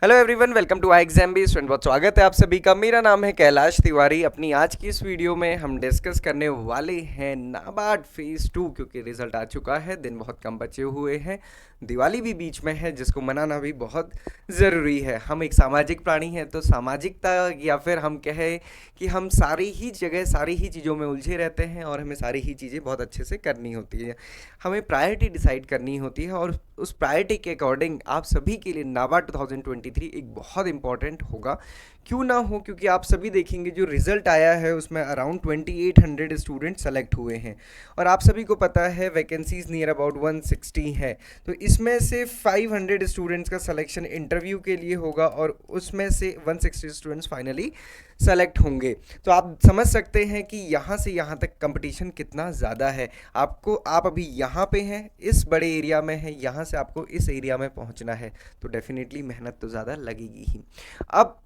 Hello everyone, welcome to I exam भी student. बहुत स्वागत है आप सभी का। मेरा नाम है कैलाश तिवारी। अपनी आज की इस वीडियो में हम डिस्कस करने वाले हैं नाबार्ड फेज़ 2, क्योंकि रिजल्ट आ चुका है, दिन बहुत कम बचे हुए हैं, दिवाली भी बीच में है जिसको मनाना भी बहुत ज़रूरी है। हम एक सामाजिक प्राणी हैं, तो सामाजिकता या फिर हम कहें कि हम सारी ही जगह सारी ही चीज़ों में उलझे रहते हैं और हमें सारी ही चीज़ें बहुत अच्छे से करनी होती है। हमें प्रायोरिटी डिसाइड करनी होती है और उस प्रायोरिटी के अकॉर्डिंग आप सभी के लिए नाबार्ड 2023 एक बहुत इंपॉर्टेंट होगा। क्यों ना हो, क्योंकि आप सभी देखेंगे जो रिजल्ट आया है उसमें अराउंड 2800 स्टूडेंट सेलेक्ट हुए हैं और आप सभी को पता है वैकेंसीज नियर अबाउट 160 है। तो इसमें से 500 स्टूडेंट्स का सिलेक्शन इंटरव्यू के लिए होगा और उसमें से 160 स्टूडेंट्स फाइनली सेलेक्ट होंगे। तो आप समझ सकते हैं कि यहाँ से यहाँ तक कंपटीशन कितना ज़्यादा है। आप अभी यहाँ पे हैं, इस बड़े एरिया में हैं, यहाँ से आपको इस एरिया में पहुँचना है, तो डेफिनेटली मेहनत तो ज़्यादा लगेगी ही। अब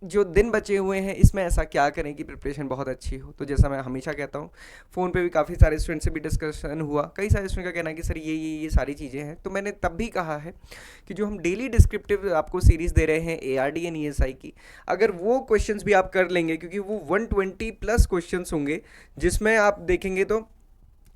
जो दिन बचे हुए हैं इसमें ऐसा क्या करें कि प्रिपरेशन बहुत अच्छी हो। तो जैसा मैं हमेशा कहता हूँ, फ़ोन पे भी काफ़ी सारे स्टूडेंट से भी डिस्कशन हुआ, कई सारे स्टूडेंट का कहना है कि सर ये सारी चीज़ें हैं। तो मैंने तब भी कहा है कि जो हम डेली डिस्क्रिप्टिव आपको सीरीज़ दे रहे हैं ARD एंड ESI की, अगर वो क्वेश्चंस भी आप कर लेंगे, क्योंकि वो 120 प्लस क्वेश्चंस होंगे जिसमें आप देखेंगे तो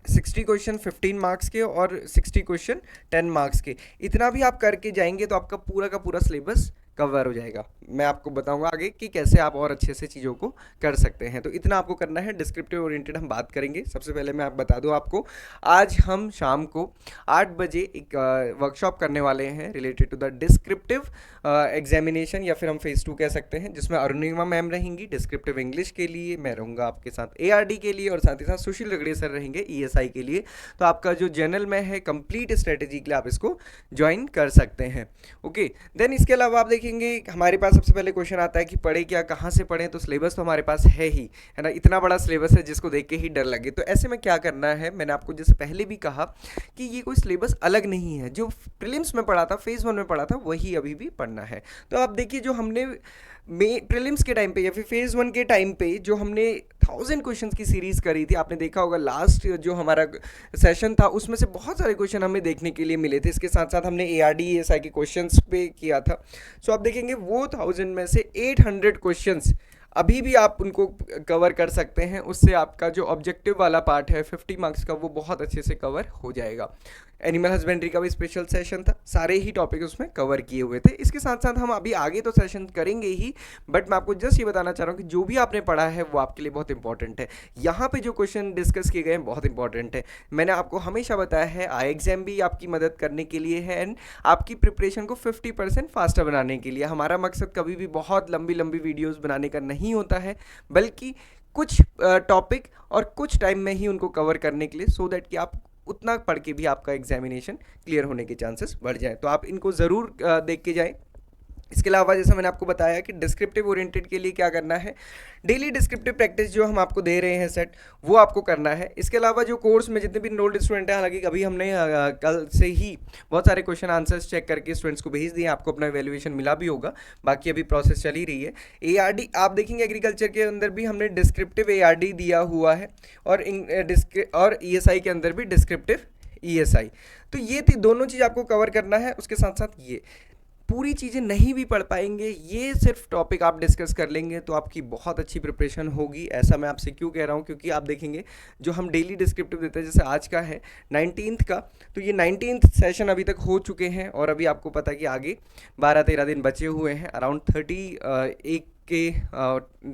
60 क्वेश्चन 15 मार्क्स के और 60 क्वेश्चन 10 मार्क्स के, इतना भी आप करके जाएंगे तो आपका पूरा का पूरा सिलेबस कवर हो जाएगा। मैं आपको बताऊंगा आगे कि कैसे आप और अच्छे से चीज़ों को कर सकते हैं। तो इतना आपको करना है। डिस्क्रिप्टिव ओरिएंटेड हम बात करेंगे। सबसे पहले मैं आप बता दूं आपको, आज हम शाम को 8 बजे एक वर्कशॉप करने वाले हैं related to the descriptive examination, या फिर हम फेज़ 2 कह सकते हैं, जिसमें अरुणिमा मैम रहेंगी डिस्क्रिप्टिव इंग्लिश के लिए, मैं रहूँगा आपके साथ ARD के लिए, और साथ ही साथ सुशील रगड़े सर रहेंगे ESI के लिए। तो आपका जो जनरल में है कंप्लीट स्ट्रेटेजी के लिए आप इसको ज्वाइन कर सकते हैं। ओके, देन इसके अलावा आप देखेंगे हमारे पास सबसे पहले क्वेश्चन आता है कि पढ़े क्या, कहाँ से पढ़ें। तो सिलेबस तो हमारे पास है ही, है ना, इतना बड़ा सिलेबस है जिसको देख के ही डर लगे। तो ऐसे में क्या करना है, मैंने आपको जैसे पहले भी कहा कि ये कोई सिलेबस अलग नहीं है, जो प्रीलिम्स में पढ़ा था, फेज़ 1 में पढ़ा था, वही अभी भी पढ़ना है। तो आप देखिए, जो हमने प्रीलिम्स के टाइम पे या फिर फेज़ 1 के टाइम पे जो हमने 1000 क्वेश्चंस की सीरीज़ करी थी, आपने देखा होगा लास्ट जो हमारा सेशन था उसमें से बहुत सारे क्वेश्चन हमें देखने के लिए मिले थे। इसके साथ साथ हमने ARD ESI के क्वेश्चंस पे किया था। सो आप देखेंगे वो 1000 में से 800 क्वेश्चंस अभी भी आप उनको कवर कर सकते हैं। उससे आपका जो ऑब्जेक्टिव वाला पार्ट है 50 मार्क्स का, वो बहुत अच्छे से कवर हो जाएगा। एनिमल हस्बेंड्री का भी स्पेशल सेशन था, सारे ही टॉपिक उसमें कवर किए हुए थे। इसके साथ साथ हम अभी आगे तो सेशन करेंगे ही, बट मैं आपको जस्ट ये बताना चाह रहा हूँ कि जो भी आपने पढ़ा है वो आपके लिए बहुत इंपॉर्टेंट है। यहाँ पे जो क्वेश्चन डिस्कस किए गए हैं बहुत इंपॉर्टेंट है। मैंने आपको हमेशा बताया है आई एग्जाम भी आपकी मदद करने के लिए है एंड आपकी प्रिपरेशन को 50% फास्टर बनाने के लिए। हमारा मकसद कभी भी बहुत लंबी लंबी वीडियोज़ बनाने का नहीं होता है, बल्कि कुछ टॉपिक और कुछ टाइम में ही उनको कवर करने के लिए, सो दैट कि आप उतना पढ़ के भी आपका एग्जामिनेशन क्लियर होने के चांसेस बढ़ जाए। तो आप इनको ज़रूर देख के जाएं। इसके अलावा जैसा मैंने आपको बताया कि डिस्क्रिप्टिव ओरिएंटेड के लिए क्या करना है, डेली डिस्क्रिप्टिव प्रैक्टिस जो हम आपको दे रहे हैं सेट, वो आपको करना है। इसके अलावा जो कोर्स में जितने भी इनरोल्ड स्टूडेंट हैं, हालांकि अभी हमने कल से ही बहुत सारे क्वेश्चन आंसर्स चेक करके स्टूडेंट्स को भेज दिए, आपको अपना वैल्यूएशन मिला भी होगा, बाकी अभी प्रोसेस चल ही रही है। ARD आप देखेंगे एग्रीकल्चर के अंदर भी हमने डिस्क्रिप्टिव ARD दिया हुआ है और ESI के अंदर भी डिस्क्रिप्टिव ESI। तो ये थी दोनों चीज़ आपको कवर करना है। उसके साथ साथ ये पूरी चीज़ें नहीं भी पढ़ पाएंगे, ये सिर्फ टॉपिक आप डिस्कस कर लेंगे तो आपकी बहुत अच्छी प्रिपरेशन होगी। ऐसा मैं आपसे क्यों कह रहा हूँ, क्योंकि आप देखेंगे जो हम डेली डिस्क्रिप्टिव देते हैं, जैसे आज का है 19th का, तो ये 19th सेशन अभी तक हो चुके हैं और अभी आपको पता है कि आगे 12-13 दिन बचे हुए हैं। अराउंड 31 के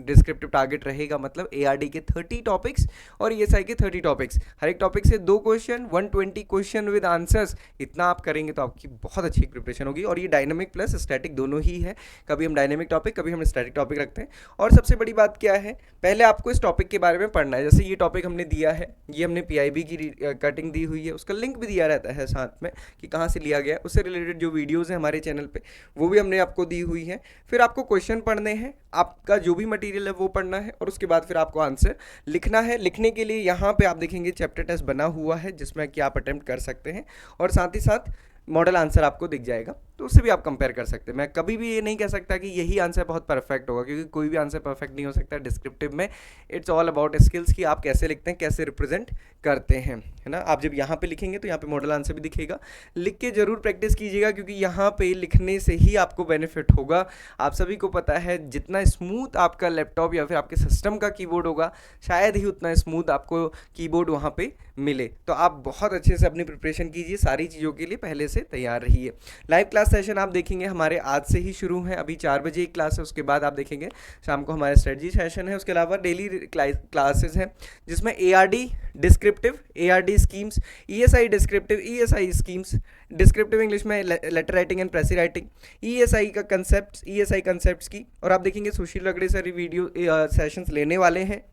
डिस्क्रिप्टिव टारगेट रहेगा, मतलब ARD के 30 टॉपिक्स और ESI के 30 टॉपिक्स, हर एक टॉपिक से 2 क्वेश्चन, 120 क्वेश्चन विद आंसर्स। इतना आप करेंगे तो आपकी बहुत अच्छी प्रिपरेशन होगी। और ये डायनामिक प्लस स्टैटिक दोनों ही है, कभी हम डायनामिक टॉपिक कभी हम स्टैटिक टॉपिक रखते हैं। और सबसे बड़ी बात क्या है, पहले आपको इस टॉपिक के बारे में पढ़ना है। जैसे ये टॉपिक हमने दिया है, ये हमने PIB की कटिंग दी हुई है, उसका लिंक भी दिया रहता है साथ में कि कहाँ से लिया गया, उससे रिलेटेड जो वीडियोज़ हैं हमारे चैनल पर, वो भी हमने आपको दी हुई है। फिर आपको क्वेश्चन पढ़ने हैं, आपका जो भी मटेरियल है वो पढ़ना है, और उसके बाद फिर आपको आंसर लिखना है। लिखने के लिए यहाँ पे आप देखेंगे चैप्टर टेस्ट बना हुआ है जिसमें कि आप अटेम्प्ट कर सकते हैं, और साथ ही साथ मॉडल आंसर आपको दिख जाएगा तो उससे भी आप कंपेयर कर सकते हैं। मैं कभी भी ये नहीं कह सकता कि यही आंसर बहुत परफेक्ट होगा, क्योंकि कोई भी आंसर परफेक्ट नहीं हो सकता डिस्क्रिप्टिव में। इट्स ऑल अबाउट स्किल्स कि आप कैसे लिखते हैं, कैसे रिप्रेजेंट करते हैं, है ना। आप जब यहाँ पे लिखेंगे तो यहाँ पे मॉडल आंसर भी दिखेगा, लिख के जरूर प्रैक्टिस कीजिएगा, क्योंकि यहाँ पे लिखने से ही आपको बेनिफिट होगा। आप सभी को पता है जितना स्मूथ आपका लैपटॉप या फिर आपके सिस्टम का कीबोर्ड होगा, शायद ही उतना स्मूथ आपको कीबोर्ड वहाँ पे मिले। तो आप बहुत अच्छे से अपनी प्रिपरेशन कीजिए, सारी चीज़ों के लिए पहले से तैयार रहिए। लाइव क्लास सेशन आप देखेंगे हमारे आज से ही शुरू है, अभी 4 बजे एक क्लास है, उसके बाद आप देखेंगे शाम को हमारा स्ट्रेटजी सेशन है। उसके अलावा डेली क्लासेस हैं जिसमें ARD descriptive, ARD schemes, ESI descriptive, ESI schemes, descriptive English में letter writing and precis writing, ESI का कंसेप्ट, ESI कंसेप्ट्स की। और आप देखेंगे सुशील रगड़े सर वीडियो सेशंस लेने वाले हैं,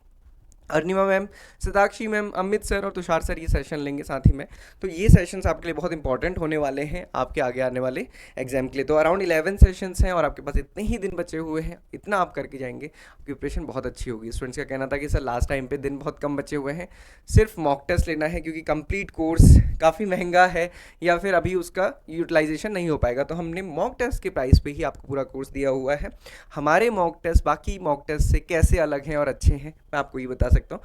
Arnima ma'am, सिताक्षी ma'am, Amit sir और तुषार सर ये सेशन लेंगे साथ ही में। तो ये सेशंस आपके लिए बहुत इंपॉर्टेंट होने वाले हैं आपके आगे आने वाले एग्जाम के लिए। तो अराउंड 11 सेशंस हैं और आपके पास इतने ही दिन बचे हुए हैं, इतना आप करके जाएंगे, आपकी प्रिपरेशन बहुत अच्छी होगी। स्टूडेंट्स का कहना था कि सर लास्ट टाइम पे दिन बहुत कम बचे हुए हैं, सिर्फ मॉक टेस्ट लेना है, क्योंकि कंप्लीट कोर्स काफ़ी महंगा है या फिर अभी उसका यूटिलाइजेशन नहीं हो पाएगा। तो हमने मॉक टेस्ट के प्राइस पे ही आपको पूरा कोर्स दिया हुआ है। हमारे मॉक टेस्ट बाकी मॉक टेस्ट से कैसे अलग हैं और अच्छे हैं, मैं आपको ये बता सकता हूँ।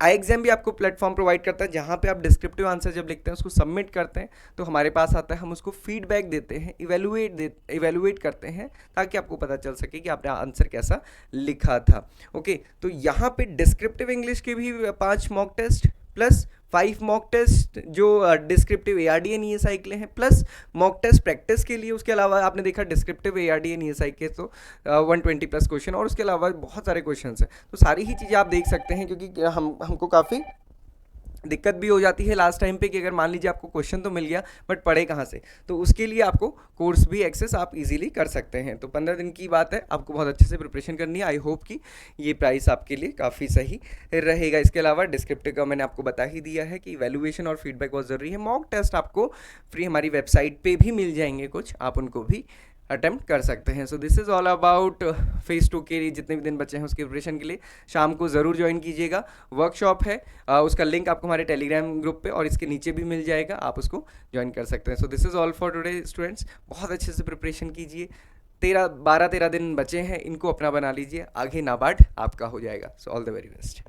आई एग्जाम भी आपको प्लेटफॉर्म प्रोवाइड करता है, जहाँ पे आप डिस्क्रिप्टिव आंसर जब लिखते हैं उसको सबमिट करते हैं तो हमारे पास आता है, हम उसको फीडबैक देते हैं, इवेलुएट करते हैं, ताकि आपको पता चल सके कि आपने आंसर कैसा लिखा था। ओके, तो यहाँ पे डिस्क्रिप्टिव इंग्लिश के भी 5 mock test plus 5 mock test जो डिस्क्रिप्टिव ARD एंड ESI के लिए हैं, प्लस मॉक टेस्ट प्रैक्टिस के लिए। उसके अलावा आपने देखा डिस्क्रिप्टिव ARD एंड ESI के तो 120 प्लस क्वेश्चन, और उसके अलावा बहुत सारे क्वेश्चन हैं। तो सारी ही चीज़ें आप देख सकते हैं, क्योंकि हमको काफ़ी दिक्कत भी हो जाती है लास्ट टाइम पे कि अगर मान लीजिए आपको क्वेश्चन तो मिल गया बट पढ़े कहाँ से, तो उसके लिए आपको कोर्स भी एक्सेस आप इजीली कर सकते हैं। तो 15 दिन की बात है, आपको बहुत अच्छे से प्रिपरेशन करनी है। आई होप कि ये प्राइस आपके लिए काफ़ी सही रहेगा। इसके अलावा डिस्क्रिप्टिव का मैंने आपको बता ही दिया है कि वैल्यूएशन और फीडबैक बहुत ज़रूरी है। मॉक टेस्ट आपको फ्री हमारी वेबसाइट पर भी मिल जाएंगे कुछ, आप उनको भी अटेम्प्ट कर सकते हैं। So this is all about phase 2 के लिए जितने भी दिन बचे हैं उसकी प्रिपरेशन के लिए। शाम को ज़रूर ज्वाइन कीजिएगा, वर्कशॉप है, उसका लिंक आपको हमारे टेलीग्राम ग्रुप पे और इसके नीचे भी मिल जाएगा, आप उसको ज्वाइन कर सकते हैं। So this is all for today students, बहुत अच्छे से प्रिपरेशन कीजिए। 12-13 दिन बचे हैं, इनको अपना बना लीजिए, आगे नाबार्ड आपका हो जाएगा। So all the very best.